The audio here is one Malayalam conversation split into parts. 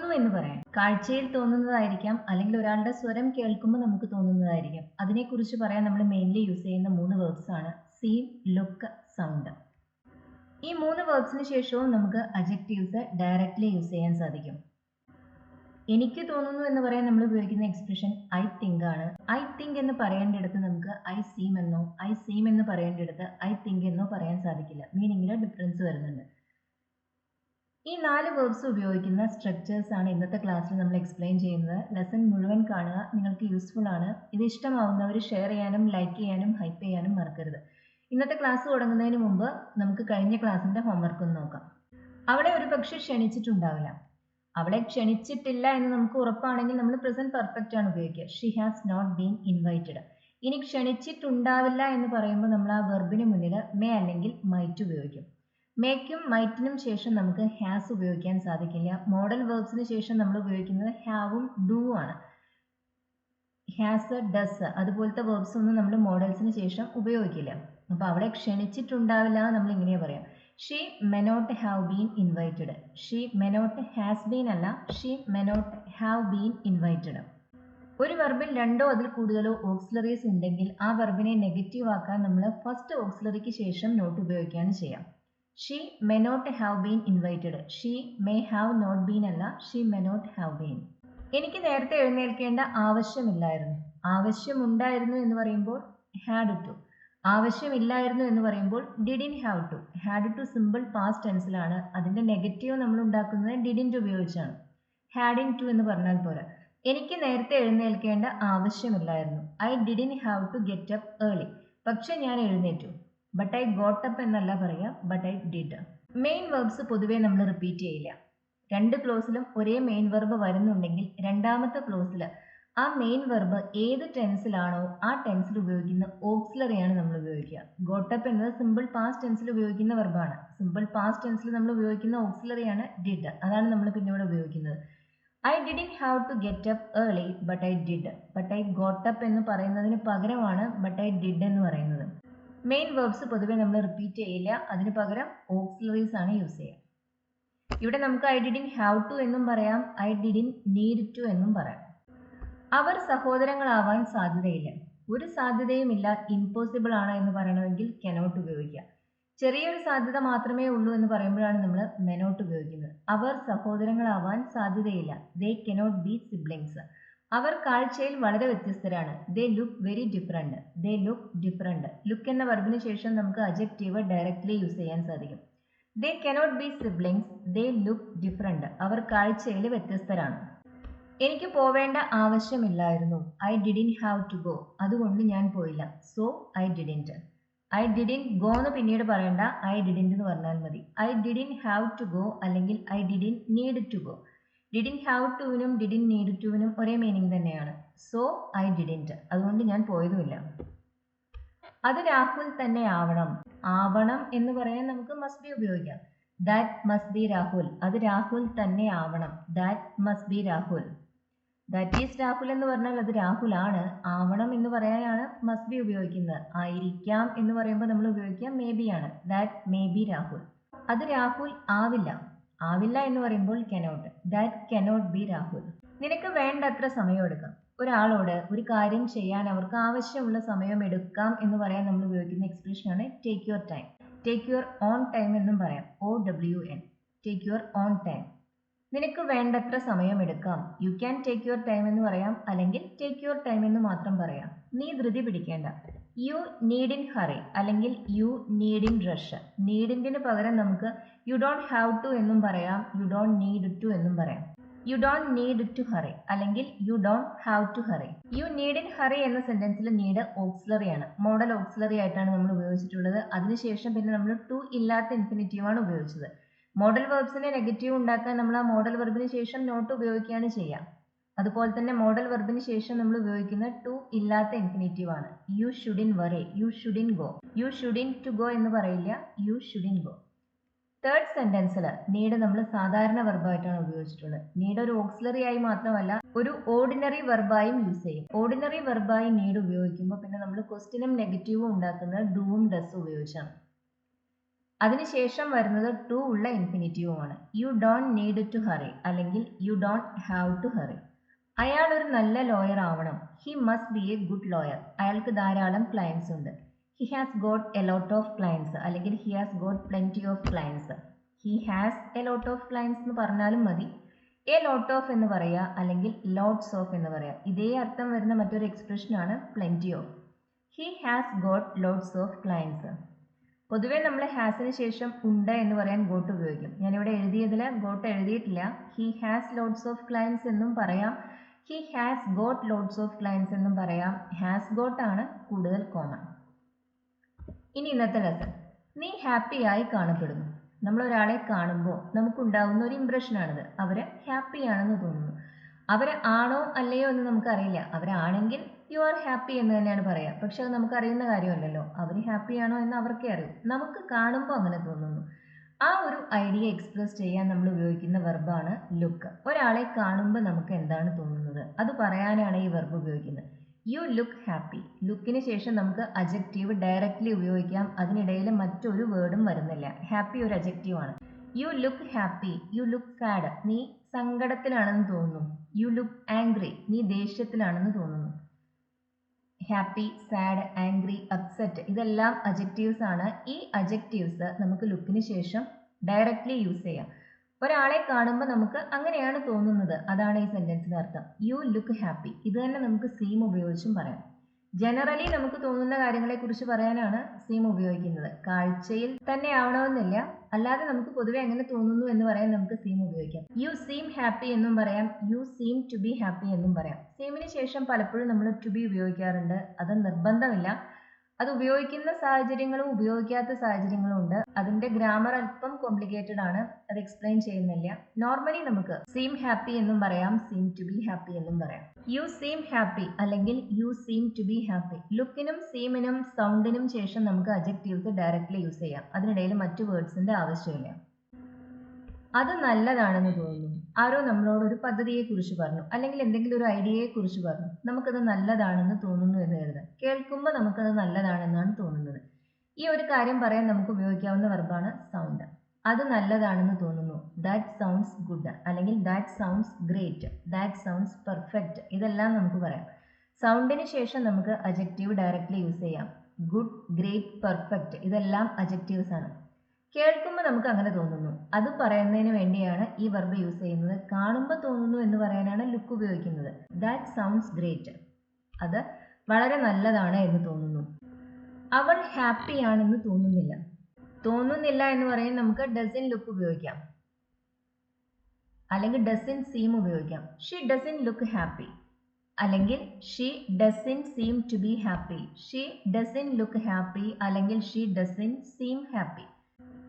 തോന്നുന്നു എന്ന് പറയാം. കാഴ്ചയിൽ തോന്നുന്നതായിരിക്കാം, അല്ലെങ്കിൽ ഒരാളുടെ സ്വരം കേൾക്കുമ്പോൾ നമുക്ക് തോന്നുന്നതായിരിക്കാം. അതിനെക്കുറിച്ച് പറയാൻ നമ്മൾ മെയിൻലി യൂസ് ചെയ്യുന്ന 3 വേർബ്സ് ആണ് സീം, ലുക്ക്, സൗണ്ട്. ഈ 3 വേർബ്സിന് ശേഷവും നമുക്ക് അഡ്ജക്റ്റീവ്സ് ഡയറക്റ്റ്ലി യൂസ് ചെയ്യാൻ സാധിക്കും. എനിക്ക് തോന്നുന്നു എന്ന് പറയാൻ നമ്മൾ ഉപയോഗിക്കുന്ന എക്സ്പ്രഷൻ ഐ തിങ്ക് ആണ്. ഐ തിങ്ക് എന്ന് പറയേണ്ടിടത്ത് നമുക്ക് ഐ സീം എന്നോ, ഐ സീം എന്ന് പറയേണ്ടിടത്ത് ഐ തിങ്ക് എന്നോ പറയാൻ സാധിക്കില്ല. മീനിങ്ങിൽ ഡിഫറൻസ് വരുന്നുണ്ട്. ഈ 4 വേർബ്സ് ഉപയോഗിക്കുന്ന സ്ട്രക്ചേഴ്സ് ആണ് ഇന്നത്തെ ക്ലാസ്സിൽ നമ്മൾ എക്സ്പ്ലെയിൻ ചെയ്യുന്നത്. ലെസൺ മുഴുവൻ കാണുക, നിങ്ങൾക്ക് യൂസ്ഫുൾ ആണ്. ഇത് ഇഷ്ടമാവുന്നവർ ഷെയർ ചെയ്യാനും ലൈക്ക് ചെയ്യാനും ഹൈപ്പ് ചെയ്യാനും മറക്കരുത്. ഇന്നത്തെ ക്ലാസ് തുടങ്ങുന്നതിന് മുമ്പ് നമുക്ക് കഴിഞ്ഞ ക്ലാസ്സിന്റെ ഹോംവർക്ക് ഒന്ന് നോക്കാം. അവളെ ഒരു പക്ഷെ ക്ഷണിച്ചിട്ടുണ്ടാവില്ല. അവളെ ക്ഷണിച്ചിട്ടില്ല എന്ന് നമുക്ക് ഉറപ്പാണെങ്കിൽ നമ്മൾ പ്രസന്റ് പെർഫെക്റ്റ് ആണ് ഉപയോഗിക്കുക. She has not been invited. ഇനി ക്ഷണിച്ചിട്ടുണ്ടാവില്ല എന്ന് പറയുമ്പോൾ നമ്മൾ ആ വെർബിന് മുന്നിൽ മേ അല്ലെങ്കിൽ മൈറ്റ് ഉപയോഗിക്കും. മേക്കും മൈറ്റിനും ശേഷം നമുക്ക് ഹാസ് ഉപയോഗിക്കാൻ സാധിക്കില്ല. മോഡൽ വേർബ്സിന് ശേഷം നമ്മൾ ഉപയോഗിക്കുന്നത് ഹാവും ഡു ആണ്. ഹാസ്, ഡസ് അതുപോലത്തെ വേർബ്സ് ഒന്നും നമ്മൾ മോഡൽസിന് ശേഷം ഉപയോഗിക്കില്ല. അപ്പോൾ അവളെ ക്ഷണിച്ചിട്ടുണ്ടാവില്ല നമ്മൾ ഇങ്ങനെ പറയാം. She may not have been invited. She may not has been അല്ല, she may not have been invited. ഒരു വെർബിൽ 2ഓ അതിൽ കൂടുതലോ ഓക്സിലറീസ് ഉണ്ടെങ്കിൽ ആ വെർബിനെ നെഗറ്റീവ് ആക്കാൻ നമ്മൾ ഫസ്റ്റ് ഓക്സിലറിക്ക് ശേഷം നോട്ട് ഉപയോഗിക്കുകയാണ് ചെയ്യാം. She may not have been invited. She may have not been അല്ല, she may not have been. എനിക്ക് നേരത്തെ എഴുന്നേൽക്കേണ്ട ആവശ്യമില്ലായിരുന്നു. ആവശ്യമുണ്ടായിരുന്നു എന്ന് പറയുമ്പോൾ ഹാഡ് ടു. ആവശ്യമില്ലായിരുന്നു എന്ന് പറയുമ്പോൾ didn't have to. Had to simple past ടെൻസിലാണ്. അതിന്റെ നെഗറ്റീവ് നമ്മൾ ഉണ്ടാക്കുന്നത് ഡിഡിൻറ്റ് ഉപയോഗിച്ചാണ്. ഹാഡിൻ ടു എന്ന് പറഞ്ഞാൽ പോരാ. എനിക്ക് നേരത്തെ എഴുന്നേൽക്കേണ്ട ആവശ്യമില്ലായിരുന്നു. I didn't have to get up early. പക്ഷെ ഞാൻ എഴുന്നേറ്റു. ബട്ട് ഐ ഗോട്ട് അപ്പ് എന്നല്ല പറയാം, but I did. Main verbs പൊതുവെ നമ്മൾ റിപ്പീറ്റ് ചെയ്യില്ല. 2 ക്ലോസിലും ഒരേ മെയിൻ വെർബ് വരുന്നുണ്ടെങ്കിൽ രണ്ടാമത്തെ ക്ലോസിൽ ആ മെയിൻ വെർബ് ഏത് ടെൻസിലാണോ ആ ടെൻസിൽ ഉപയോഗിക്കുന്ന ഓക്സിലറിയാണ് നമ്മൾ ഉപയോഗിക്കുക. ഗോട്ടപ്പ് എന്നത് സിമ്പിൾ പാസ്റ്റ് ടെൻസിൽ ഉപയോഗിക്കുന്ന വെർബാണ്. സിമ്പിൾ പാസ്റ്റ് ടെൻസിൽ നമ്മൾ ഉപയോഗിക്കുന്ന ഓക്സിലറിയാണ് ഡിഡ്. അതാണ് നമ്മൾ പിന്നെ ഇവിടെ ഉപയോഗിക്കുന്നത്. I didn't have to get up early but I did. But I got up എന്ന് പറയുന്നതിന് പകരമാണ് ബട്ട് ഐ ഡിഡ് എന്ന് പറയുന്നത്. മെയിൻ വെർബ്സ് പൊതുവെ നമ്മൾ റിപ്പീറ്റ് ചെയ്യില്ല. അതിന് പകരം ഓക്സിലറീസ് ആണ് യൂസ് ചെയ്യുക. ഇവിടെ നമുക്ക് ഐ ഡിഡിൻറ്റ് ഹാവ് ടു എന്നും പറയാം, ഐ ഡിഡിൻറ്റ് നീഡ് ടു എന്നും പറയാം. അവർ സഹോദരങ്ങളാവാൻ സാധ്യതയില്ല. ഒരു സാധ്യതയുമില്ല, ഇമ്പോസിബിൾ ആണ് എന്ന് പറയണമെങ്കിൽ കനോട്ട് ഉപയോഗിക്കുക. ചെറിയൊരു സാധ്യത മാത്രമേ ഉള്ളൂ എന്ന് പറയുമ്പോഴാണ് നമ്മൾ മെനോട്ട് ഉപയോഗിക്കുന്നത്. അവർ സഹോദരങ്ങളാവാൻ സാധ്യതയില്ല. They cannot be siblings. അവർ കാഴ്ചയിൽ വളരെ വ്യത്യസ്തരാണ്. They look very different. They look different. Look എന്ന വെർബിന് ശേഷം നമുക്ക് അഡ്ജക്റ്റീവ് ഡയറക്റ്റ്ലി യൂസ് ചെയ്യാൻ സാധിക്കും. They cannot be siblings. They look different. അവർ കാഴ്ചയിൽ വ്യത്യസ്തരാണ്. എനിക്ക് പോവേണ്ട ആവശ്യമില്ലായിരുന്നു. I didn't have to go. അതുകൊണ്ട് ഞാൻ പോയില്ല. So I didn't. I didn't go എന്ന് പിന്നീട് പറയണ്ട, ഐ ഡിഡിൻറ്റ് എന്ന് പറഞ്ഞാൽ മതി. I didn't have to go അല്ലെങ്കിൽ I didn't need to go. Didn't have ടുവിനും ഡിഡിൻറ്റ് നീഡ് ടുവിനും ഒരേ മീനിങ് തന്നെയാണ്. So I didn't. അതുകൊണ്ട് ഞാൻ പോയതുമില്ല. അത് രാഹുൽ തന്നെ ആവണം. ആവണം എന്ന് പറയാൻ നമുക്ക് മസ്റ്റ് ബി ഉപയോഗിക്കാം. That must be Rahul. അത് രാഹുൽ തന്നെ ആവണം. That must be Rahul. That is Rahul എന്ന് പറഞ്ഞാൽ അത് രാഹുൽ ആണ്. ആവണം എന്ന് പറയാനാണ് മസ്റ്റ് ബി ഉപയോഗിക്കുന്നത്. ആയിരിക്കാം എന്ന് പറയുമ്പോൾ നമ്മൾ ഉപയോഗിക്കുക മേ ബി ആണ്. That may be Rahul. അത് രാഹുൽ ആവില്ല. ആവില്ല എന്ന് പറയുമ്പോൾ cannot. That cannot be Rahul. നിനക്ക് വേണ്ടത്ര സമയം എടുക്കാം. ഒരാളോട് ഒരു കാര്യം ചെയ്യാൻ അവർക്ക് ആവശ്യമുള്ള സമയം എടുക്കാം എന്ന് പറയാൻ നമ്മൾ ഉപയോഗിക്കുന്ന എക്സ്പ്രഷനാണ് take your time. Take your own time എന്നും പറയാം. OWN. Take your own time. നിനക്ക് വേണ്ടത്ര സമയം എടുക്കാം. You can take your time എന്ന് പറയാം, അല്ലെങ്കിൽ ടേക്ക് യുവർ ടൈം എന്ന് മാത്രം പറയാം. നീ ധൃതി പിടിക്കേണ്ട. യു നീഡ് ഇൻ ഹറി അല്ലെങ്കിൽ യു നീഡ് ഇൻ റഷ്. നീഡിന് പകരം നമുക്ക് യു ഡോണ്ട് ഹാവ് ടു എന്നും പറയാം, യു ഡോണ്ട് നീഡ് ടു എന്നും പറയാം. You don't need to hurry അല്ലെങ്കിൽ you don't have to hurry. You need in hurry എന്ന സെന്റൻസിൽ നീഡ് ഓക്സിലറി ആണ്. മോഡൽ ഓക്സിലറി ആയിട്ടാണ് നമ്മൾ ഉപയോഗിച്ചിട്ടുള്ളത്. അതിനുശേഷം പിന്നെ നമ്മൾ ടു ഇല്ലാത്ത ഇൻഫിനിറ്റീവ് ആണ് ഉപയോഗിച്ചത്. മോഡൽ വെർബ്സിന്റെ നെഗറ്റീവ് ഉണ്ടാക്കാൻ നമ്മൾ ആ മോഡൽ വെർബിന് ശേഷം നോട്ട് ഉപയോഗിക്കുകയാണ് ചെയ്യുക. അതുപോലെ തന്നെ മോഡൽ വെർബിന് ശേഷം നമ്മൾ ഉപയോഗിക്കുന്ന ടു ഇല്ലാത്ത ഇൻഫിനിറ്റീവ് ആണ്. You shouldn't worry, you shouldn't go. You shouldn't to go എന്ന് പറയില്ല, യു ഷുഡിൻ ഗോ. തേർഡ് സെന്റൻസിൽ നീഡ് നമ്മൾ സാധാരണ വെർബായിട്ടാണ് ഉപയോഗിച്ചിട്ടുള്ളത്. നീഡ് ഒരു ഓക്സിലറി ആയി മാത്രമല്ല ഒരു ഓർഡിനറി വെർബായും യൂസ് ചെയ്യും. ഓർഡിനറി വെർബായി നീഡ് ഉപയോഗിക്കുമ്പോൾ പിന്നെ നമ്മൾ ക്വസ്റ്റ്യനും നെഗറ്റീവും ഉണ്ടാക്കുന്നത് ഡൂവും ഡസും ഉപയോഗിച്ചാണ്. അതിനുശേഷം വരുന്നത് ടു ഉള്ള ഇൻഫിനിറ്റീവുമാണ്. You don't need to hurry അല്ലെങ്കിൽ you don't have to hurry. അയാൾ ഒരു നല്ല ലോയർ ആവണം. He must be a good lawyer. അയാൾക്ക് ധാരാളം ക്ലയൻസ് ഉണ്ട്. He has got a lot of clients അല്ലെങ്കിൽ he has got plenty of clients. He has a lot of clients എന്ന് പറഞ്ഞാലും മതി. എ ലോട്ട് ഓഫ് എന്ന് പറയുക അല്ലെങ്കിൽ ലോട്ട്സ് ഓഫ് എന്ന് പറയുക. ഇതേ അർത്ഥം വരുന്ന മറ്റൊരു എക്സ്പ്രഷനാണ് plenty of. He has got lots of clients. പൊതുവെ നമ്മൾ ഹാസിന് ശേഷം ഉണ്ട് എന്ന് പറയാൻ ഗോട്ട് ഉപയോഗിക്കും. ഞാനിവിടെ എഴുതിയതിൽ ഗോട്ട് എഴുതിയിട്ടില്ല. He has lots of clients എന്നും പറയാം. He has got lots of clients എന്നും പറയാം. ഹാസ് ഗോട്ട് ആണ് കൂടുതൽ കോമൺ. ഇനി ഇന്നത്തെ ലെസൺ. നീ ഹാപ്പിയായി കാണപ്പെടുന്നു. നമ്മൾ ഒരാളെ കാണുമ്പോൾ നമുക്കുണ്ടാകുന്ന ഒരു ഇംപ്രഷനാണിത്. അവര് ഹാപ്പിയാണെന്ന് തോന്നുന്നു. അവര് ആണോ അല്ലയോ എന്ന് നമുക്കറിയില്ല. അവരാണെങ്കിൽ യു ആർ ഹാപ്പി എന്ന് തന്നെയാണ് പറയുക. പക്ഷെ അത് നമുക്കറിയുന്ന കാര്യമല്ലല്ലോ. അവർ ഹാപ്പിയാണോ എന്ന് അവർക്കേ അറിയൂ. നമുക്ക് കാണുമ്പോൾ അങ്ങനെ തോന്നുന്നു. ആ ഒരു ഐഡിയ എക്സ്പ്രസ് ചെയ്യാൻ നമ്മൾ ഉപയോഗിക്കുന്ന വെർബാണ് ലുക്ക്. ഒരാളെ കാണുമ്പോൾ നമുക്ക് എന്താണ് തോന്നുന്നത് അത് പറയാനാണ് ഈ വെർബ് ഉപയോഗിക്കുന്നത്. U look happy. ലുക്കിന് ശേഷം നമുക്ക് അജക്റ്റീവ് ഡയറക്റ്റ്ലി ഉപയോഗിക്കാം. അതിനിടയിൽ മറ്റൊരു വേർഡും വരുന്നില്ല. ഹാപ്പി ഒരു അജക്റ്റീവാണ്. You look happy. You look sad. നീ സങ്കടത്തിലാണെന്ന് തോന്നുന്നു. You look angry. നീ ദേഷ്യത്തിലാണെന്ന് തോന്നുന്നു. ഹാപ്പി, സാഡ്, ആംഗ്രി, അപ്സെറ്റ് ഇതെല്ലാം അജക്റ്റീവ്സ് ആണ്. ഈ അജക്റ്റീവ്സ് നമുക്ക് ലുക്കിന് ശേഷം ഡയറക്റ്റ്ലി യൂസ് ചെയ്യാം. ഒരാളെ കാണുമ്പോൾ നമുക്ക് അങ്ങനെയാണ് തോന്നുന്നത്. അതാണ് ഈ സെന്റൻസിന്റെ അർത്ഥം. U look happy. ഇത് തന്നെ നമുക്ക് സീം ഉപയോഗിച്ചും പറയാം. ജനറലി നമുക്ക് തോന്നുന്ന കാര്യങ്ങളെ കുറിച്ച് പറയാനാണ് സീം ഉപയോഗിക്കുന്നത്. കാഴ്ചയിൽ തന്നെ ആവണമെന്നില്ല. അല്ലാതെ നമുക്ക് പൊതുവെ എങ്ങനെ തോന്നുന്നു എന്ന് പറയാൻ നമുക്ക് സീം ഉപയോഗിക്കാം. യു സീം ഹാപ്പി എന്നും പറയാം. You seem to be happy എന്നും പറയാം. സീമിന് ശേഷം പലപ്പോഴും നമ്മൾ ടു ബി ഉപയോഗിക്കാറുണ്ട്. അത് നിർബന്ധമില്ല. അത് ഉപയോഗിക്കുന്ന സാഹചര്യങ്ങളും ഉപയോഗിക്കാത്ത സാഹചര്യങ്ങളും ഉണ്ട്. അതിന്റെ ഗ്രാമർ അല്പം കോംപ്ലിക്കേറ്റഡ് ആണ്. അത് എക്സ്പ്ലെയിൻ ചെയ്യുന്നില്ല. നോർമലി നമുക്ക് സീം ഹാപ്പി എന്നും പറയാം. സീം ടു ബി ഹാപ്പി എന്നും പറയാം. യു സീം ഹാപ്പി അല്ലെങ്കിൽ you seem to be happy. ലുക്കിനും സീമിനും സൗണ്ടിനും ശേഷം നമുക്ക് അജക്റ്റീവ്സ് ഡയറക്റ്റ്ലി യൂസ് ചെയ്യാം. അതിനിടയിൽ മറ്റു വേർഡ്സിന്റെ ആവശ്യമില്ല. അത് നല്ലതാണെന്ന് തോന്നുന്നു. ആരോ നമ്മളോട് ഒരു പദ്ധതിയെ കുറിച്ച് പറഞ്ഞു അല്ലെങ്കിൽ എന്തെങ്കിലും ഒരു ഐഡിയയെ കുറിച്ച് പറഞ്ഞു. നമുക്കത് നല്ലതാണെന്ന് തോന്നുന്നു എന്ന് കരുതാം. കേൾക്കുമ്പോൾ നമുക്കത് നല്ലതാണെന്നാണ് തോന്നുന്നത്. ഈ ഒരു കാര്യം പറയാൻ നമുക്ക് ഉപയോഗിക്കാവുന്ന വെർബാണ് സൗണ്ട്. അത് നല്ലതാണെന്ന് തോന്നുന്നു. ദാറ്റ് സൗണ്ട്സ് ഗുഡ് അല്ലെങ്കിൽ that sounds great, that sounds perfect ഇതെല്ലാം നമുക്ക് പറയാം. സൗണ്ടിന് ശേഷം നമുക്ക് അജക്റ്റീവ് ഡയറക്റ്റ്ലി യൂസ് ചെയ്യാം. ഗുഡ്, ഗ്രേറ്റ്, പെർഫെക്റ്റ് ഇതെല്ലാം അജക്റ്റീവ്സ് ആണ്. കേൾക്കുമ്പോൾ നമുക്ക് അങ്ങനെ തോന്നുന്നു. അത് പറയുന്നതിന് വേണ്ടിയാണ് ഈ വെർബ് യൂസ് ചെയ്യുന്നത്. കാണുമ്പോൾ തോന്നുന്നു എന്ന് പറയാനാണ് ലുക്ക് ഉപയോഗിക്കുന്നത്. That sounds great. അത് വളരെ നല്ലതാണ് എന്ന് തോന്നുന്നു. അവൾ ഹാപ്പി ആണെന്ന് തോന്നുന്നില്ല. തോന്നുന്നില്ല എന്ന് പറയാൻ നമുക്ക് ഡസൻ ലുക്ക് ഉപയോഗിക്കാം അല്ലെങ്കിൽ ഡസൻ സീം ഉപയോഗിക്കാം. ഷീ ഡസൻ ലുക്ക് ഹാപ്പി അല്ലെങ്കിൽ she doesn't seem to be happy. She doesn't look happy അല്ലെങ്കിൽ ഷീ ഡസൻ സീം ഹാപ്പി.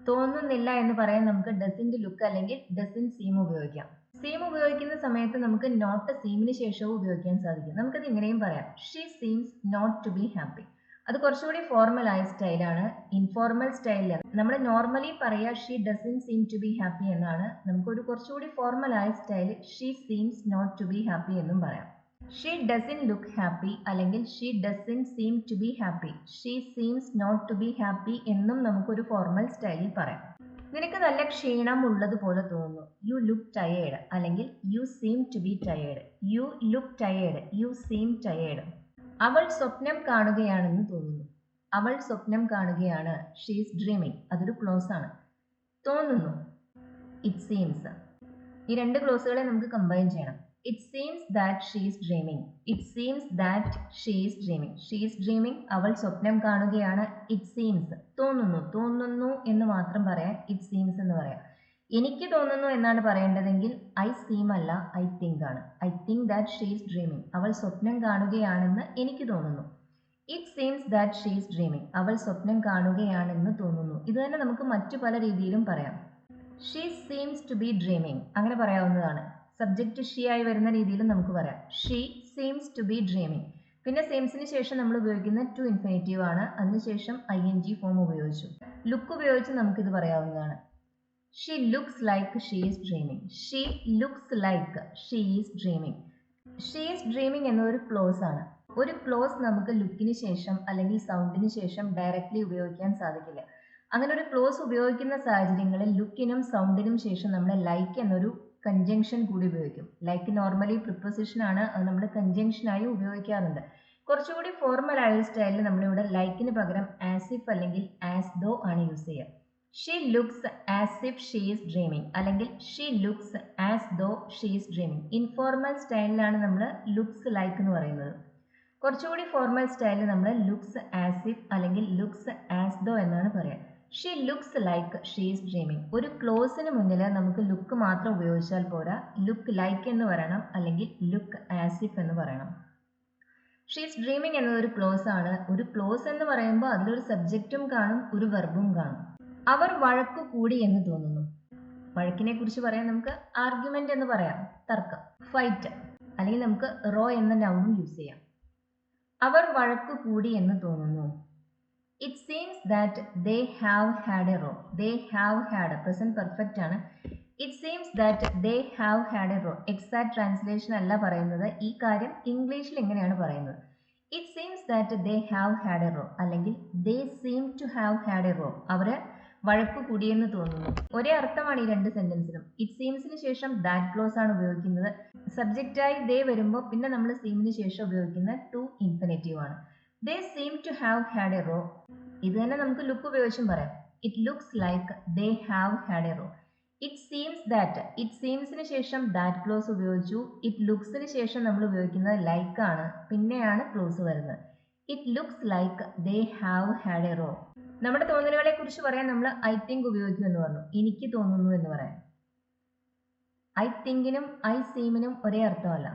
തോന്നുന്നില്ല എന്ന് പറയാൻ നമുക്ക് ഡസന്റ് ലുക്ക് അല്ലെങ്കിൽ ഡസന്റ് സീം ഉപയോഗിക്കാം. സീം ഉപയോഗിക്കുന്ന സമയത്ത് നമുക്ക് നോട്ട് സീമിന് ശേഷവും ഉപയോഗിക്കാൻ സാധിക്കും. നമുക്കത് ഇങ്ങനെയും പറയാം. She seems not to be happy. അത് കുറച്ചുകൂടി ഫോർമൽ ആയ സ്റ്റൈലാണ്. ഇൻഫോർമൽ സ്റ്റൈലിൽ നമ്മൾ നോർമലി പറയുക she doesn't seem to be happy എന്നാണ്. നമുക്കൊരു കുറച്ചുകൂടി ഫോർമൽ ആയ style she seems not to be happy എന്നും പറയാം. ഷീ ഡസൻ ലുക്ക് ഹാപ്പി അല്ലെങ്കിൽ she doesn't seem to be happy. She seems not to be happy എന്നും നമുക്കൊരു ഫോർമൽ സ്റ്റൈലിൽ പറയാം. നിനക്ക് നല്ല ക്ഷീണം ഉള്ളതുപോലെ തോന്നുന്നു. യു ലുക്ക് ടയേർഡ് അല്ലെങ്കിൽ you seem to be tired. You look tired, you seem tired. അവൾ സ്വപ്നം കാണുകയാണെന്ന് തോന്നുന്നു. അവൾ സ്വപ്നം കാണുകയാണ്. She is dreaming. അതൊരു ക്ലോസ് ആണ്. തോന്നുന്നു. It seems. ഈ രണ്ട് ക്ലോസുകളെ നമുക്ക് കമ്പൈൻ ചെയ്യണം. It seems that she is dreaming. It seems that she is dreaming. She is dreaming. അവൾ സ്വപ്നം കാണുകയാണ്. It seems. തോന്നുന്നു എന്ന് മാത്രം പറയാൻ it seems എന്ന് പറയാം. എനിക്ക് തോന്നുന്നു എന്നാണ് പറയേണ്ടതെങ്കിൽ I seem അല്ല, I think ആണ്. I think that she is dreaming. അവൾ സ്വപ്നം കാണുകയാണെന്ന് എനിക്ക് തോന്നുന്നു. It seems that she is dreaming. അവൾ സ്വപ്നം കാണുകയാണെന്ന് തോന്നുന്നു. ഇത് തന്നെ നമുക്ക് മറ്റു പല രീതിയിലും പറയാം. She seems to be dreaming. അങ്ങനെ പറയാവുന്നതാണ്. സബ്ജക്റ്റ് ഷീ ആയി വരുന്ന രീതിയിൽ നമുക്ക് പറയാം. She seems to be dreaming. പിന്നെ സെയിംസിന് ശേഷം നമ്മൾ ഉപയോഗിക്കുന്ന ടു ഇൻഫിനിറ്റീവ് ആണ്. അതിനുശേഷം ING ഫോം ഉപയോഗിച്ചു. ലുക്ക് ഉപയോഗിച്ച് നമുക്കിത് പറയാവുന്നതാണ്. She looks like she is dreaming. She looks like she is dreaming. She is dreaming എന്നൊരു ക്ലോസ് ആണ്. ഒരു ക്ലോസ് നമുക്ക് ലുക്കിന് ശേഷം അല്ലെങ്കിൽ സൗണ്ടിന് ശേഷം ഡയറക്റ്റ്ലി ഉപയോഗിക്കാൻ സാധിക്കില്ല. അങ്ങനെ ഒരു ക്ലോസ് ഉപയോഗിക്കുന്ന സാഹചര്യങ്ങളിൽ ലുക്കിനും സൗണ്ടിനും ശേഷം നമ്മൾ ലൈക്ക് എന്നൊരു കൺജങ്ഷൻ കൂടി ഉപയോഗിക്കും. ലൈക്ക് നോർമലി പ്രിപ്പോസിഷൻ ആണ്, അത് നമ്മൾ കൺജങ്ഷനായി ഉപയോഗിക്കാറുണ്ട്. കുറച്ചുകൂടി ഫോർമൽ ആയ സ്റ്റൈലിൽ നമ്മളിവിടെ ലൈക്കിന് പകരം ആസ് ഇഫ് അല്ലെങ്കിൽ ആസ് ദോ ആണ് യൂസ് ചെയ്യുക. She looks as if she is dreaming അല്ലെങ്കിൽ she looks as though she is dreaming. Informal സ്റ്റൈലിലാണ് നമ്മൾ ലുക്സ് ലൈക്ക് എന്ന് പറയുന്നത്. കുറച്ചുകൂടി ഫോർമൽ സ്റ്റൈലിൽ നമ്മൾ ലുക്സ് ആസ് ഇഫ് അല്ലെങ്കിൽ ലുക്സ് ആസ് ദോ എന്നാണ് പറയുക. She looks like she is dreaming. ഒരു ക്ലോസിന് മുന്നിൽ നമുക്ക് ലുക്ക് മാത്രം ഉപയോഗിച്ചാൽ പോരാ, ലുക്ക് ലൈക്ക് എന്ന് പറയണം അല്ലെങ്കിൽ ലുക്ക് ആസ് ഇഫ് എന്ന് പറയണം. ഷീ ഈസ് ഡ്രീമിങ് എന്നതൊരു ക്ലോസ് ആണ്. ഒരു ക്ലോസ് എന്ന് പറയുമ്പോൾ അതിലൊരു സബ്ജക്റ്റും കാണും, ഒരു വെർബും കാണും. അവർ വഴക്കു കൂടി എന്ന് തോന്നുന്നു. വഴക്കിനെ കുറിച്ച് പറയാൻ നമുക്ക് ആർഗ്യുമെന്റ് എന്ന് പറയാം, തർക്കം, ഫൈറ്റ്, അല്ലെങ്കിൽ നമുക്ക് റോ എന്ന നൗണും യൂസ് ചെയ്യാം. അവർ വഴക്കു കൂടി എന്ന് തോന്നുന്നു. It seems that they have had a row. They have had present perfect ആണ്. It seems that they have had a row. Exact translation അല്ല പറയുന്നത്. ഈ കാര്യം ഇംഗ്ലീഷിൽ എങ്ങനെയാണ് പറയുന്നത്? It seems that they have had a row അല്ലെങ്കിൽ they seem to have had a row. അവര് വഴക്കു കൂടിയെന്ന് തോന്നുന്നു. ഒരേ അർത്ഥമാണ് ഈ രണ്ട് സെന്റൻസിനും. ഇറ്റ് സീംസിന് ശേഷം ദാറ്റ് ക്ലോസ് ആണ് ഉപയോഗിക്കുന്നത്. സബ്ജക്റ്റായി ദേ വരുമ്പോൾ പിന്നെ നമ്മൾ സീമിന് ശേഷം ഉപയോഗിക്കുന്ന ടു ഇൻഫിനിറ്റീവ് ആണ്. They seem to have had a row. ഇത് തന്നെ നമുക്ക് ലുക്ക് ഉപയോഗിച്ചും പറയാം. It looks like they have had a row. It seems that, it സീംസിന് ശേഷം ദാറ്റ് ക്ലോസ് ഉപയോഗിച്ചു. ഇറ്റ് ലുക്സിന് ശേഷം നമ്മൾ ഉപയോഗിക്കുന്നത് ലൈക്ക് ആണ്, പിന്നെയാണ് ക്ലോസ് വരുന്നത്. It looks like they have had a row. നമ്മുടെ തോന്നലുകളെ കുറിച്ച് പറയാൻ നമ്മൾ ഐ തിങ്ക് ഉപയോഗിക്കും എന്ന് പറഞ്ഞു. എനിക്ക് തോന്നുന്നു എന്ന് പറയാം. ഐ തിങ്കിനും ഐ സീമിനും ഒരേ അർത്ഥമല്ല.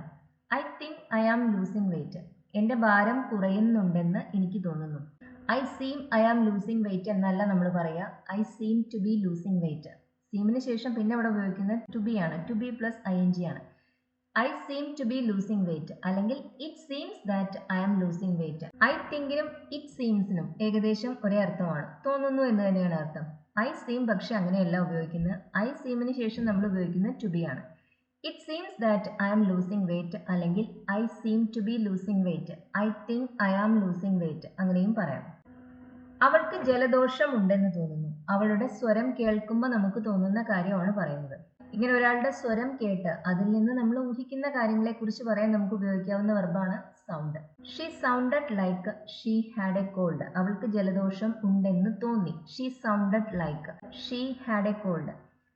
I think I am losing weight. എൻ്റെ ഭാരം കുറയുന്നുണ്ടെന്ന് എനിക്ക് തോന്നുന്നു. I seem I am losing weight എന്നല്ല നമ്മൾ പറയുക. I seem to be losing weight. സീമിന് ശേഷം പിന്നെ ഇവിടെ ഉപയോഗിക്കുന്നത് ടു ബി ആണ്. To be plus I N G ആണ്. I seem to be losing weight അല്ലെങ്കിൽ it seems that I am losing weight. I തിങ്കിനും ഇറ്റ് സീംസിനും ഏകദേശം ഒരേ അർത്ഥമാണ്. തോന്നുന്നു എന്ന് തന്നെയാണ് അർത്ഥം. ഐ സീം പക്ഷെ അങ്ങനെയല്ല ഉപയോഗിക്കുന്നത്. ഐ സീമിന് ശേഷം നമ്മൾ ഉപയോഗിക്കുന്നത് ടു ബി ആണ്. It seems that I am losing weight അല്ലെങ്കിൽ I seem to be losing weight. I think I am losing weight അങ്ങനെയും പറയാം. അവൾക്ക് ജലദോഷം ഉണ്ടെന്ന് തോന്നുന്നു. അവളുടെ സ്വരം കേൾക്കുമ്പോൾ നമുക്ക് തോന്നുന്ന കാര്യമാണ് പറയുന്നത്. ഇങ്ങനെ ഒരാളുടെ സ്വരം കേട്ട് അതിൽ നിന്ന് നമ്മൾ ഊഹിക്കുന്ന കാര്യങ്ങളെ കുറിച്ച് പറയാൻ നമുക്ക് ഉപയോഗിക്കാവുന്ന വെർബാണ് sound. She sounded like she had a cold. അവൾക്ക് ജലദോഷം ഉണ്ടെന്ന് തോന്നി. She sounded like she had a cold.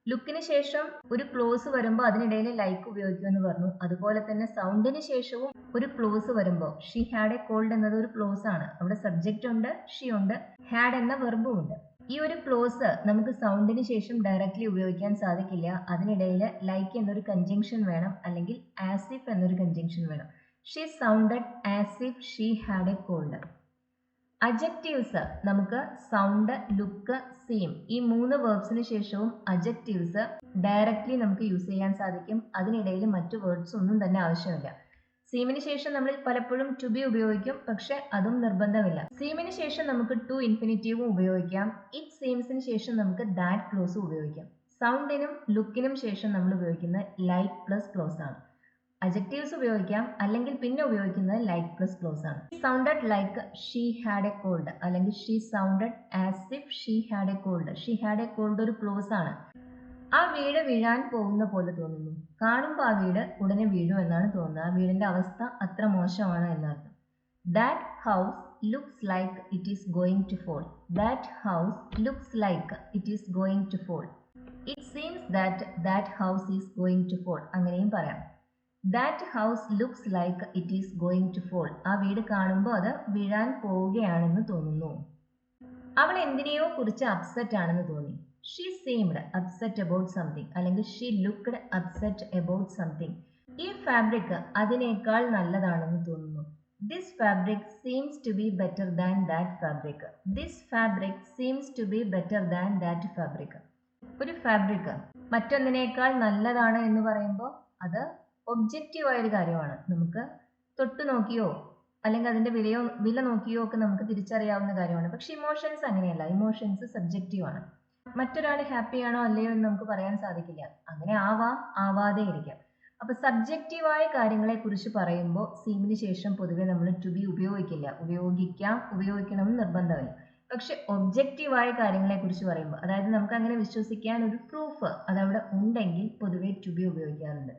ലുക്കിന് ശേഷം ഒരു ക്ലോസ് വരുമ്പോൾ അതിനിടയിൽ ലൈക്ക് ഉപയോഗിക്കുമെന്ന് പറഞ്ഞു. അതുപോലെ തന്നെ സൗണ്ടിന് ശേഷവും ഒരു ക്ലോസ് വരുമ്പോൾ ഷീ ഹാഡ് എ കോൾഡ് എന്നത് ഒരു ക്ലോസ് ആണ്. അവിടെ സബ്ജക്റ്റ് ഉണ്ട്, ഷീ ഉണ്ട്, ഹാഡ് എന്ന വെർബും ഉണ്ട്. ഈ ഒരു ക്ലോസ് നമുക്ക് സൗണ്ടിന് ശേഷം ഡയറക്റ്റ്ലി ഉപയോഗിക്കാൻ സാധിക്കില്ല. അതിനിടയിൽ ലൈക്ക് എന്നൊരു കൺജങ്ഷൻ വേണം അല്ലെങ്കിൽ ആസ് ഇഫ് എന്നൊരു കൺജങ്ഷൻ വേണം. She sounded as if she had a cold. Adjectives നമുക്ക് സൗണ്ട്, ലുക്ക്, സീം ഈ മൂന്ന് വേർബ്സിന് ശേഷവും അജക്റ്റീവ്സ് ഡയറക്റ്റ്ലി നമുക്ക് യൂസ് ചെയ്യാൻ സാധിക്കും. അതിനിടയിൽ മറ്റു വേർഡ്സ് ഒന്നും തന്നെ ആവശ്യമില്ല. സീമിന് ശേഷം നമ്മൾ പലപ്പോഴും ടു ബി ഉപയോഗിക്കും, പക്ഷെ അതും നിർബന്ധമില്ല. സീമിന് ശേഷം നമുക്ക് ടു ഇൻഫിനിറ്റീവും ഉപയോഗിക്കാം. ഇറ്റ് സീംസിന് ശേഷം നമുക്ക് ദാറ്റ് ക്ലോസും ഉപയോഗിക്കാം. സൗണ്ടിനും ലുക്കിനും ശേഷം നമ്മൾ ഉപയോഗിക്കുന്നത് ലൈക്ക് പ്ലസ് ക്ലോസ് ആണ്. അജക്റ്റീവ്സ് ഉപയോഗിക്കാം, അല്ലെങ്കിൽ പിന്നെ ഉപയോഗിക്കുന്നത് ലൈക്ക് പ്ലസ് ക്ലോസ് ആണ്. Sounded like she had a cold അല്ലെങ്കിൽ she sounded as if she had a cold. She had a cold ഒരു ക്ലോസ് ആണ്. ആ വീട് വീഴാൻ പോകുന്ന പോലെ തോന്നുന്നു. കാണുമ്പോൾ ആ വീട് ഉടനെ വീഴും എന്നാണ് തോന്നുന്നത്. ആ വീടിന്റെ അവസ്ഥ അത്ര മോശമാണ് എന്നർത്ഥം. That house looks like it is going to fall. That house looks like it is going to fall. It seems that that house is going to fall അങ്ങനെയും പറയാം. That house looks like it is going to fall. ആ വീട് കാണുമ്പോൾ അത് വീഴാൻ പോവുകയാണെന്ന് തോന്നുന്നു. അവൾ എന്തിനെയോ കുറിച്ച് അപ്സെറ്റ് ആണെന്ന് തോന്നി. She seemed upset about something അല്ലെങ്കിൽ she looked upset about something. ഈ ഫാബ്രിക് അതിനേക്കാൾ നല്ലതാണെന്ന് തോന്നുന്നു. This fabric seems to be better than that fabric. This fabric seems to be better than that fabric. ഒരു ഫാബ്രിക് മറ്റൊന്നിനേക്കാൾ നല്ലതാണ് എന്ന് പറയുമ്പോൾ അത് ഒബ്ജക്റ്റീവായ ഒരു കാര്യമാണ്. നമുക്ക് തൊട്ടു നോക്കിയോ അല്ലെങ്കിൽ അതിന്റെ വില നോക്കിയോ ഒക്കെ നമുക്ക് തിരിച്ചറിയാവുന്ന കാര്യമാണ്. പക്ഷെ ഇമോഷൻസ് അങ്ങനെയല്ല. ഇമോഷൻസ് സബ്ജക്റ്റീവ് ആണ്. മറ്റൊരാൾ ഹാപ്പിയാണോ അല്ലയോ എന്ന് നമുക്ക് പറയാൻ സാധിക്കില്ല. അങ്ങനെ ആവാം, ആവാതെ ഇരിക്കാം. അപ്പൊ സബ്ജക്റ്റീവായ കാര്യങ്ങളെ കുറിച്ച് പറയുമ്പോൾ സീമിന് ശേഷം പൊതുവെ നമ്മൾ ടു ബി ഉപയോഗിക്കില്ല. ഉപയോഗിക്കണമെന്ന് നിർബന്ധമില്ല. പക്ഷെ ഒബ്ജക്റ്റീവായ കാര്യങ്ങളെക്കുറിച്ച് പറയുമ്പോൾ, അതായത് നമുക്ക് അങ്ങനെ വിശ്വസിക്കാൻ ഒരു പ്രൂഫ് അതവിടെ ഉണ്ടെങ്കിൽ പൊതുവെ ടു ബി ഉപയോഗിക്കാറുണ്ട്.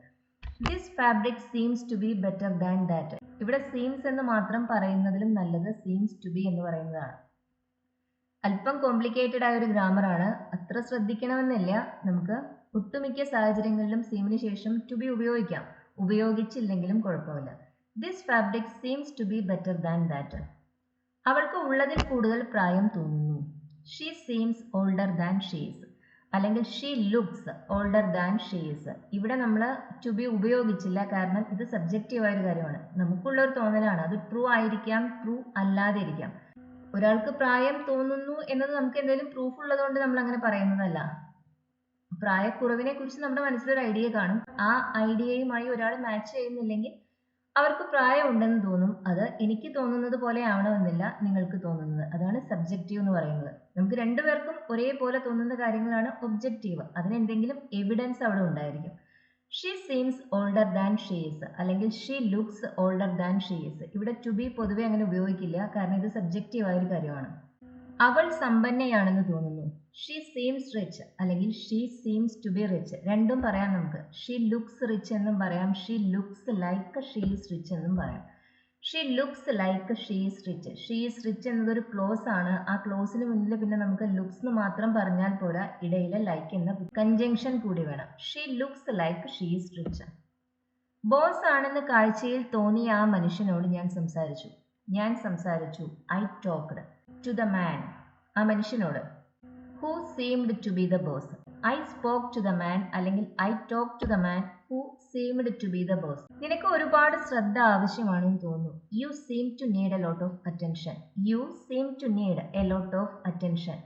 This fabric seems to be better than that. ഇവിടെ സീംസ് എന്ന് മാത്രം പറയുന്നതിലും നല്ലത് സീംസ് ടു ബി എന്ന് പറയുന്നതാണ്. അല്പം കോംപ്ലിക്കേറ്റഡ് ആയ ഒരു ഗ്രാമറാണ്, അത്ര ശ്രദ്ധിക്കണമെന്നില്ല. നമുക്ക് ഒട്ടുമിക്ക സാഹചര്യങ്ങളിലും സീമിന് ശേഷം ടു ബി ഉപയോഗിക്കാം, ഉപയോഗിച്ചില്ലെങ്കിലും കുഴപ്പമില്ല. This fabric seems to be better than that. അവൾക്ക് ഉള്ളതിൽ കൂടുതൽ പ്രായം തോന്നുന്നു. She seems older than she's, അല്ലെങ്കിൽ she looks older than she's. ഇവിടെ നമ്മൾ ടു ബി ഉപയോഗിച്ചില്ല, കാരണം ഇത് സബ്ജക്റ്റീവായ ഒരു കാര്യമാണ്, നമുക്കുള്ള ഒരു തോന്നലാണ്. അത് ട്രൂ ആയിരിക്കാം, ട്രൂ അല്ലാതെ ഇരിക്കാം. ഒരാൾക്ക് പ്രായം തോന്നുന്നു എന്നത് നമുക്ക് എന്തെങ്കിലും പ്രൂഫ് ഉള്ളതുകൊണ്ട് നമ്മൾ അങ്ങനെ പറയുന്നതല്ല. പ്രായക്കുറവിനെ കുറിച്ച് നമ്മുടെ മനസ്സിലൊരു ഐഡിയ കാണും, ആ ഐഡിയയുമായി ഒരാൾ മാച്ച് ചെയ്യുന്നില്ലെങ്കിൽ അവർക്ക് പ്രായം ഉണ്ടെന്ന് തോന്നും. അത് എനിക്ക് തോന്നുന്നത് പോലെ ആവണമെന്നില്ല നിങ്ങൾക്ക് തോന്നുന്നത്, അതാണ് സബ്ജക്റ്റീവ് എന്ന് പറയുന്നത്. നമുക്ക് രണ്ടുപേർക്കും ഒരേപോലെ തോന്നുന്ന കാര്യങ്ങളാണ് ഒബ്ജക്റ്റീവ്, അതിന് എന്തെങ്കിലും എവിഡൻസ് അവിടെ ഉണ്ടായിരിക്കും. She seems older than she's, അല്ലെങ്കിൽ she looks older than she's. ഇവിടെ ടു ബി പൊതുവെ അങ്ങനെ ഉപയോഗിക്കില്ല, കാരണം ഇത് സബ്ജക്റ്റീവായ ഒരു കാര്യമാണ്. അവൾ സമ്പന്നയാണെന്ന് തോന്നുന്നു. ഷീ സീംസ് റിച്ച്, അല്ലെങ്കിൽ she seems to be rich. രണ്ടും പറയാം നമുക്ക്. ഷീ ലുക്സ് റിച്ച് എന്നും പറയാം, she looks like she is rich എന്നും പറയാം. She looks like she is rich. She is rich എന്നതൊരു ക്ലോസ് ആണ്. ആ ക്ലോസിന് മുന്നിൽ പിന്നെ നമുക്ക് ലുക്സ് എന്ന് മാത്രം പറഞ്ഞാൽ പോരാ, ഇടയിലെ ലൈക്ക് എന്ന കൺജങ്ഷൻ കൂടി വേണം. She looks like she is rich. Boss ആണെന്ന് കാഴ്ചയിൽ തോന്നിയ ആ മനുഷ്യനോട് ഞാൻ സംസാരിച്ചു. I talked to the man, ആ മനുഷ്യനോട്. Who seemed to be the boss. I spoke to the man, അല്ലെങ്കിൽ I talk to the man who seemed to be the boss. നിനക്ക് ഒരുപാട് ശ്രദ്ധ ആവശ്യമാണെന്ന് തോന്നുന്നു. You seem to need a lot of attention. You seem to need a lot of attention.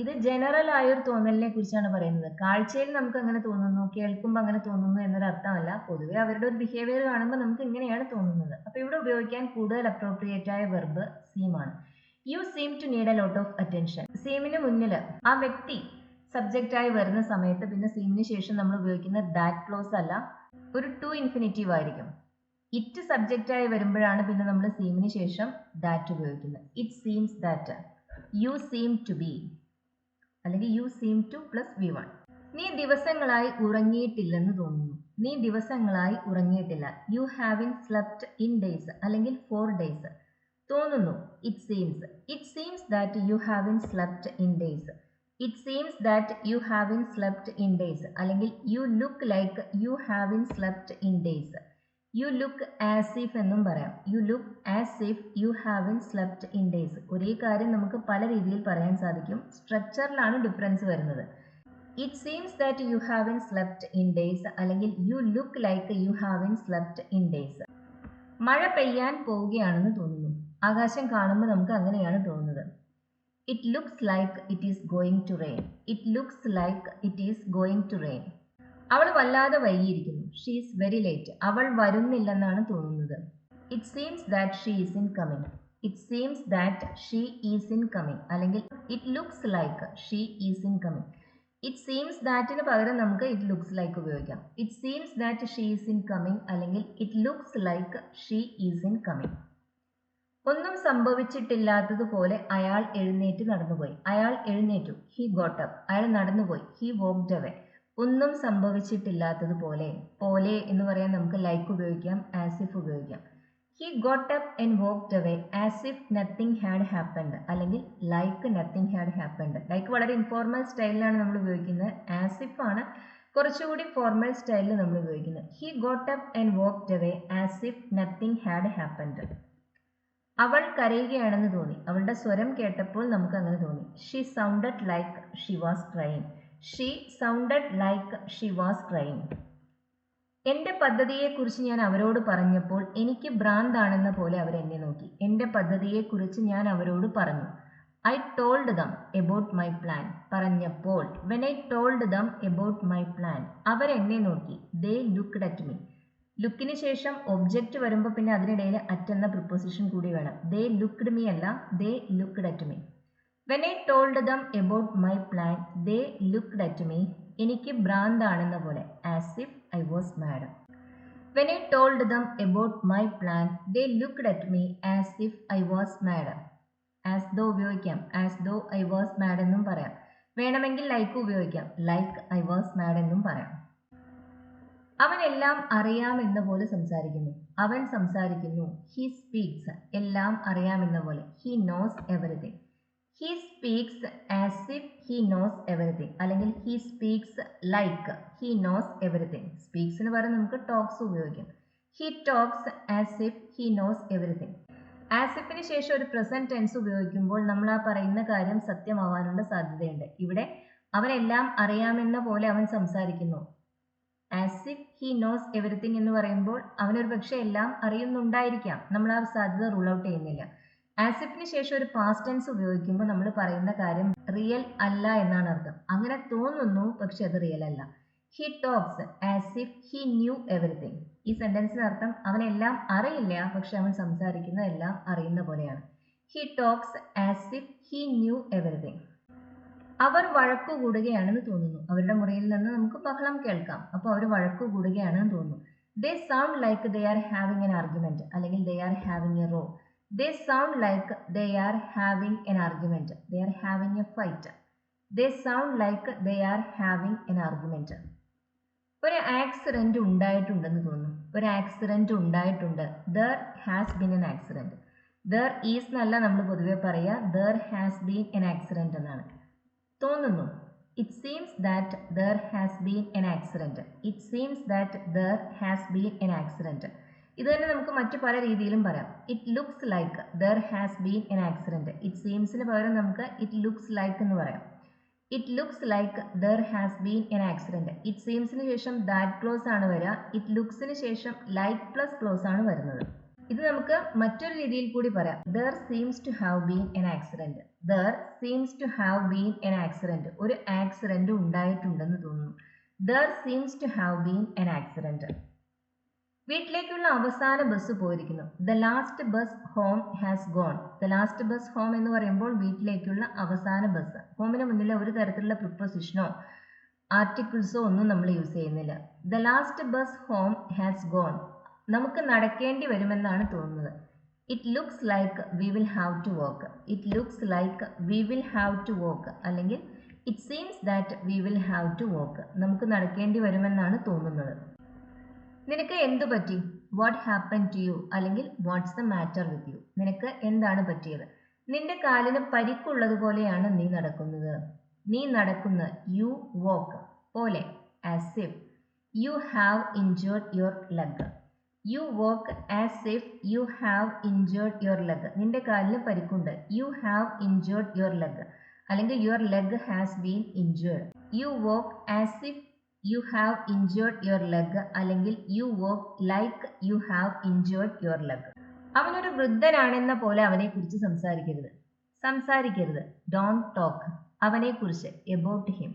ഇത് ജനറൽ ആയൊരു തോന്നലിനെ കുറിച്ചാണ് പറയുന്നത്. കാഴ്ചയിൽ നമുക്ക് അങ്ങനെ തോന്നുന്നു, കേൾക്കുമ്പോൾ അങ്ങനെ തോന്നുന്നു എന്നൊരു അർത്ഥമല്ല. പൊതുവെ അവരുടെ ഒരു ബിഹേവിയർ കാണുമ്പോൾ നമുക്ക് ഇങ്ങനെയാണ് തോന്നുന്നത്. അപ്പോൾ ഇവിടെ ഉപയോഗിക്കാൻ കൂടുതൽ അപ്രോപ്രിയേറ്റ് ആയ വെർബ് സീം ആണ്. You seem to need a lot of attention. സീമിന് മുന്നിൽ ആ വ്യക്തി സബ്ജക്റ്റായി വരുന്ന സമയത്ത് പിന്നെ സീമിന് ശേഷം നമ്മൾ ഉപയോഗിക്കുന്ന ദാറ്റ് ക്ലോസ് അല്ല, ഒരു ടു ഇൻഫിനിറ്റീവ് ആയിരിക്കും. ഇറ്റ് സബ്ജക്റ്റായി വരുമ്പോഴാണ് പിന്നെ നമ്മൾ സീമിന് ശേഷം ദാറ്റ് ഉപയോഗിക്കുന്നത്. It seems that. You seem to be, അല്ലെങ്കിൽ you seem to plus V1. നീ ദിവസങ്ങളായി ഉറങ്ങിയിട്ടില്ലെന്ന് തോന്നുന്നു. നീ ദിവസങ്ങളായി ഉറങ്ങിയിട്ടില്ല. You haven't slept in days, അല്ലെങ്കിൽ 4 days. തോന്നുന്നു. It seems. It seems that you haven't slept in days. It seems that you haven't slept in days, അല്ലെങ്കിൽ you look like you haven't slept in days. You look as if എന്നും പറയാം. You look as if you haven't slept in days. ഒരേ കാര്യം നമുക്ക് പല രീതിയിൽ പറയാൻ സാധിക്കും, സ്ട്രക്ചറിലാണ് ഡിഫറൻസ് വരുന്നത്. It seems that you haven't slept in days, അല്ലെങ്കിൽ you look like you haven't slept in days. മഴ പെയ്യാൻ പോവുകയാണെന്ന് തോന്നുന്നു. ആകാശം കാണുമ്പോൾ നമുക്ക് അങ്ങനെയാണ് തോന്നുന്നത്. It looks like it is going to rain. It looks like it is going to rain. അവൾ വല്ലാതെ വൈകിയിരിക്കുന്നു. She is very late. അവൾ വരുന്നില്ലെന്നാണ് തോന്നുന്നത്. It seems that she is in coming. It seems that she is in coming, അല്ലെങ്കിൽ it looks like she is in coming. It seems ദാറ്റിന് പകരം നമുക്ക് ഇറ്റ് ലുക്സ് ലൈക്ക് ഉപയോഗിക്കാം. It seems that she is in coming, അല്ലെങ്കിൽ it looks like she is in coming. ഒന്നും സംഭവിച്ചിട്ടില്ലാത്തതുപോലെ അയാൾ എഴുന്നേറ്റ് നടന്നുപോയി. അയാൾ എഴുന്നേറ്റു. He got up. അയാൾ നടന്നുപോയി. He walked away. ഒന്നും സംഭവിച്ചിട്ടില്ലാത്തതുപോലെ, പോലെ എന്ന് പറയാൻ നമുക്ക് ലൈക്ക് ഉപയോഗിക്കാം, ആസ് ഇഫ് ഉപയോഗിക്കാം. He got up and walked away as if nothing had happened, അല്ലെങ്കിൽ like nothing had happened. Like വളരെ ഇൻഫോർമൽ സ്റ്റൈലിലാണ് നമ്മൾ ഉപയോഗിക്കുന്നത്. ആസ് ഇഫ് ആണ് കുറച്ചുകൂടി ഫോർമൽ സ്റ്റൈലിൽ നമ്മൾ ഉപയോഗിക്കുന്നത്. He got up and walked away as if nothing had happened. അവൾ കരയുകയാണെന്ന് തോന്നി. അവളുടെ സ്വരം കേട്ടപ്പോൾ നമുക്ക് അങ്ങനെ തോന്നി. She sounded like she was crying. She sounded like she was crying. എൻ്റെ പദ്ധതിയെക്കുറിച്ച് ഞാൻ അവരോട് പറഞ്ഞപ്പോൾ എനിക്ക് ഭ്രാന്താണെന്ന പോലെ അവരെന്നെ നോക്കി. എൻ്റെ പദ്ധതിയെക്കുറിച്ച് ഞാൻ അവരോട് പറഞ്ഞു. I told them about my plan. പറഞ്ഞപ്പോൾ, when I told them about my plan, അവരെന്നെ നോക്കി. They looked at me. ലുക്കിന് ശേഷം ഒബ്ജക്റ്റ് വരുമ്പോൾ പിന്നെ അതിനിടയിൽ അറ്റ് എന്ന പ്രിപ്പോസിഷൻ കൂടി വേണം. ദേ ലുക്ക്ഡ് മീ അല്ല, they looked at me. When I told them about my plan they looked at me. എനിക്ക് ഭ്രാന്താണെന്ന പോലെ, as if I was mad. When I told them about my plan they looked at me as if I was mad. As though ഉപയോഗിക്കാം, as though I was mad എന്നും പറയാം. വേണമെങ്കിൽ ലൈക്ക് ഉപയോഗിക്കാം, ലൈക്ക് ഐ വാസ് മാഡ് എന്നും പറയാം. അവൻ എല്ലാം അറിയാമെന്ന പോലെ സംസാരിക്കുന്നു. അവൻ സംസാരിക്കുന്നു. He speaks. എല്ലാം അറിയാമെന്ന പോലെ. He knows everything. He speaks as if he knows everything, അല്ലെങ്കിൽ he speaks like he knows everything. സ്പീക്സിന് പകരം നമുക്ക് ടോക്സ് ഉപയോഗിക്കാം. He talks as if he knows everything. As ഇഫിന് ശേഷം ഒരു പ്രസന്റ് ടെൻസ് ഉപയോഗിക്കുമ്പോൾ നമ്മൾ ആ പറയുന്ന കാര്യം സത്യമാവാനുള്ള സാധ്യതയുണ്ട്. ഇവിടെ അവനെല്ലാം അറിയാമെന്ന പോലെ അവൻ സംസാരിക്കുന്നു. As if he knows everything എന്ന് പറയുമ്പോൾ അവനൊരു പക്ഷെ എല്ലാം അറിയുന്നുണ്ടായിരിക്കാം. നമ്മൾ ആ സാധ്യത റൂൾ ഔട്ട് ചെയ്യുന്നില്ല. ആസ് ഇഫിന് ശേഷം ഒരു പാസ്റ്റ് ടെൻസ് ഉപയോഗിക്കുമ്പോൾ നമ്മൾ പറയുന്ന കാര്യം റിയൽ അല്ല എന്നാണ് അർത്ഥം. അങ്ങനെ തോന്നുന്നു, പക്ഷെ അത് റിയൽ അല്ല. He talks as if he knew everything. ഈ സെന്റൻസിന് അർത്ഥം അവനെല്ലാം അറിയില്ല, പക്ഷെ അവൻ സംസാരിക്കുന്നത് എല്ലാം അറിയുന്ന പോലെയാണ്. He talks as if he knew everything. അവർ വഴക്കു കൂടുകയാണെന്ന് തോന്നുന്നു. അവരുടെ മുറിയിൽ നിന്ന് നമുക്ക് ബഹളം കേൾക്കാം. അപ്പോൾ അവർ വഴക്കു കൂടുകയാണെന്ന് തോന്നുന്നു. They sound like they are having an argument, അല്ലെങ്കിൽ they are having a row. They sound like they are having an argument. They are having a fight. They sound like they are having an argument. ഒരു ആക്സിഡന്റ് ഉണ്ടായിട്ടുണ്ടെന്ന് തോന്നുന്നു. ഒരു ആക്സിഡന്റ് ഉണ്ടായിട്ടുണ്ട്. There has been an accident. There is എന്നല്ല നമ്മൾ പൊതുവെ പറയുക, there has been an accident എന്നാണ്. തോന്നുന്നു. It seems that there has been an accident. It seems that there has been an accident. ഇത് തന്നെ നമുക്ക് മറ്റു പല രീതിയിലും പറയാം. It looks like there has been an accident. It സീംസിന് പകരം നമുക്ക് ഇറ്റ് ലുക്സ് ലൈക്ക് എന്ന് പറയാം. It looks like there has been an accident. It സീംസിന് ശേഷം ദാറ്റ് ക്ലോസ് ആണ് വരിക. ഇറ്റ് ലുക്സിന് ശേഷം ലൈക്ക് പ്ലസ് ക്ലോസ് ആണ് വരുന്നത്. ഇത് നമുക്ക് മറ്റൊരു രീതിയിൽ കൂടി പറയാം. There seems to have been an accident. There seems to have been an accident. ഒരു ആക്സിഡന്റ് ഉണ്ടായിട്ടുണ്ടെന്ന് തോന്നുന്നു. There seems to have been an accident. വീട്ടിലേക്കുള്ള അവസാന ബസ് പോയിരിക്കുന്നു. The last bus home has gone. The last bus home എന്ന് പറയുമ്പോൾ വീട്ടിലേക്കുള്ള അവസാന ബസ്. ഹോമിന് മുന്നിൽ ഒരു തരത്തിലുള്ള പ്രിപ്പോസിഷനോ ആർട്ടിക്കിൾസോ ഒന്നും നമ്മൾ യൂസ് ചെയ്യുന്നില്ല. The last bus home has gone. നമുക്ക് നടക്കേണ്ടി വരുമെന്നാണ് തോന്നുന്നത്. It looks like we will have to walk. It looks like we will have to walk, അല്ലെങ്കിൽ it seems that we will have to walk. നമുക്ക് നടക്കേണ്ടി വരുമെന്നാണ് തോന്നുന്നത്. നിനക്ക് എന്തു പറ്റി? വാട്ട് ഹാപ്പൻ ടു യു, അല്ലെങ്കിൽ what's the matter with you. നിനക്ക് എന്താണ് പറ്റിയത്? നിന്റെ കാലിന് പരിക്കുള്ളതുപോലെയാണ് നീ നടക്കുന്നത്. നീ നടക്കുന്ന. You walk. പോലെ. As if you have injured your leg. You walk as if you have injured your leg. നിന്റെ കാലിന് പരിക്കുണ്ട്. You have injured your leg, അല്ലെങ്കിൽ your leg has been injured. You walk as if you have injured your leg, അല്ലെങ്കിൽ you walk like you have injured your leg. അവനൊരു വൃദ്ധനാണെന്ന പോലെ അവനെക്കുറിച്ച് സംസാരിക്കരുത്. Don't talk. അവനെക്കുറിച്ച്. About him.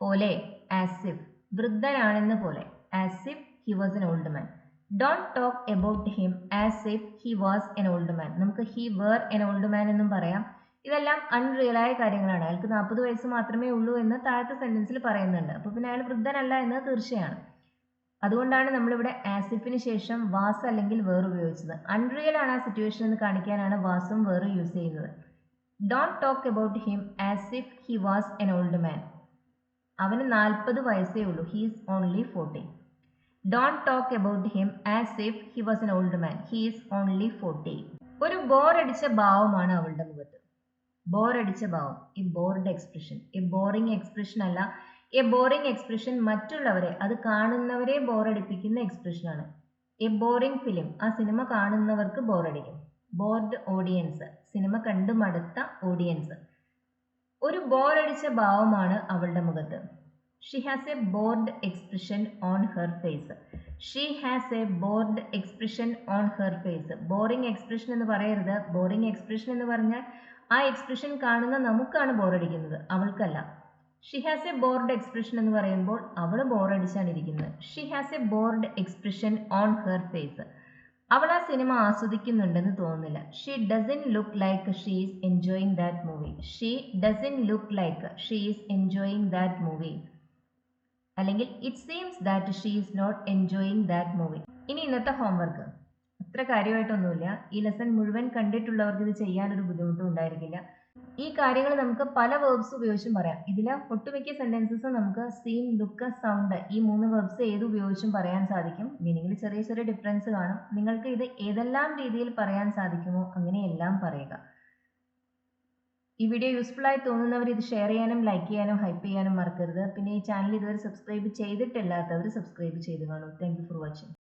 പോലെ. ആസ് ഇഫ് വൃദ്ധനാണെന്ന പോലെ. As if he was an old man. Don't talk about him as if he was an old man. നമുക്ക് he were an old man എന്നും പറയാം. ഇതെല്ലാം അൺറിയലായ കാര്യങ്ങളാണ്. അയാൾക്ക് 40 വയസ്സ് മാത്രമേ ഉള്ളൂ എന്ന് താഴത്തെ സെന്റൻസിൽ പറയുന്നുണ്ട്. അപ്പോൾ പിന്നെ അയാൾ വൃദ്ധനല്ല എന്നത് തീർച്ചയാണ്. അതുകൊണ്ടാണ് നമ്മളിവിടെ ആസ് ഇഫിന് ശേഷം വാസ് അല്ലെങ്കിൽ വേർ ഉപയോഗിച്ചത്. അൺറിയൽ ആണ് ആ സിറ്റുവേഷൻ എന്ന് കാണിക്കാനാണ് വാസും വേറും യൂസ് ചെയ്യുന്നത്. Don't talk about him as if he was an old man. അവന് 40 വയസ്സേ ഉള്ളൂ. He is only 40. Don't talk about him as if he was an old man. He is only 40. ഒരു ബോറടിച്ച ഭാവമാണ് അവളുടെ മുഖത്ത്. ബോറടിച്ച ഭാവം. A bored expression. A boring expression അല്ല. എ ബോറിംഗ് എക്സ്പ്രഷൻ മറ്റുള്ളവരെ, അത് കാണുന്നവരെ ബോറടിപ്പിക്കുന്ന എക്സ്പ്രഷനാണ്. A boring film. ആ സിനിമ കാണുന്നവർക്ക് ബോറടിക്കും. Board audience. സിനിമ കണ്ടു മടുത്ത ഓഡിയൻസ്. ഒരു ബോറടിച്ച ഭാവമാണ് അവളുടെ മുഖത്ത്. She has a bored expression on her face. She has a bored expression on her face. Boring expression എന്ന് പറയരുത്. ബോറിംഗ് എക്സ്പ്രഷൻ എന്ന് പറഞ്ഞാൽ ആ എക്സ്പ്രഷൻ കാണുന്ന നമുക്കാണ് ബോറടിക്കുന്നത്, അവൾക്കല്ല. She has a bored expression എന്ന് പറയുമ്പോൾ അവൾ ബോറടിച്ചാണ് ഇരിക്കുന്നത്. She has a bored expression on her face. അവൾ ആ സിനിമ ആസ്വദിക്കുന്നുണ്ടെന്ന് തോന്നുന്നില്ല. She doesn't look like she is enjoying that movie. She doesn't look like she is enjoying that movie, അല്ലെങ്കിൽ it seems that she is not enjoying that movie. ഇനി ഇന്നത്തെ ഹോംവർക്ക്. ഇത്ര കാര്യമായിട്ടൊന്നുമില്ല. ഈ ലെസൺ മുഴുവൻ കണ്ടിട്ടുള്ളവർക്ക് ഇത് ചെയ്യാനൊരു ബുദ്ധിമുട്ടും ഉണ്ടായിരിക്കില്ല. ഈ കാര്യങ്ങൾ നമുക്ക് പല വേർബ്സ് ഉപയോഗിച്ചും പറയാം. ഇതിൽ ഒട്ടുമിക്ക സെന്റൻസസും നമുക്ക് സീം, ലുക്ക്, സൗണ്ട് ഈ 3 വേർബ്സ് ഏത് ഉപയോഗിച്ചും പറയാൻ സാധിക്കും. മീനിങ്ങിൽ ചെറിയ ചെറിയ ഡിഫറൻസ് കാണും. നിങ്ങൾക്ക് ഇത് ഏതെല്ലാം രീതിയിൽ പറയാൻ സാധിക്കുമോ അങ്ങനെയെല്ലാം പറയുക. ഈ വീഡിയോ യൂസ്ഫുൾ ആയി തോന്നുന്നവർ ഇത് ഷെയർ ചെയ്യാനും ലൈക്ക് ചെയ്യാനും ഹൈപ്പ് ചെയ്യാനും മറക്കരുത്. പിന്നെ ഈ ചാനൽ ഇതുവരെ സബ്സ്ക്രൈബ് ചെയ്തിട്ടില്ലാത്തവർ സബ്സ്ക്രൈബ് ചെയ്ത് കാണൂ. Thank you for watching.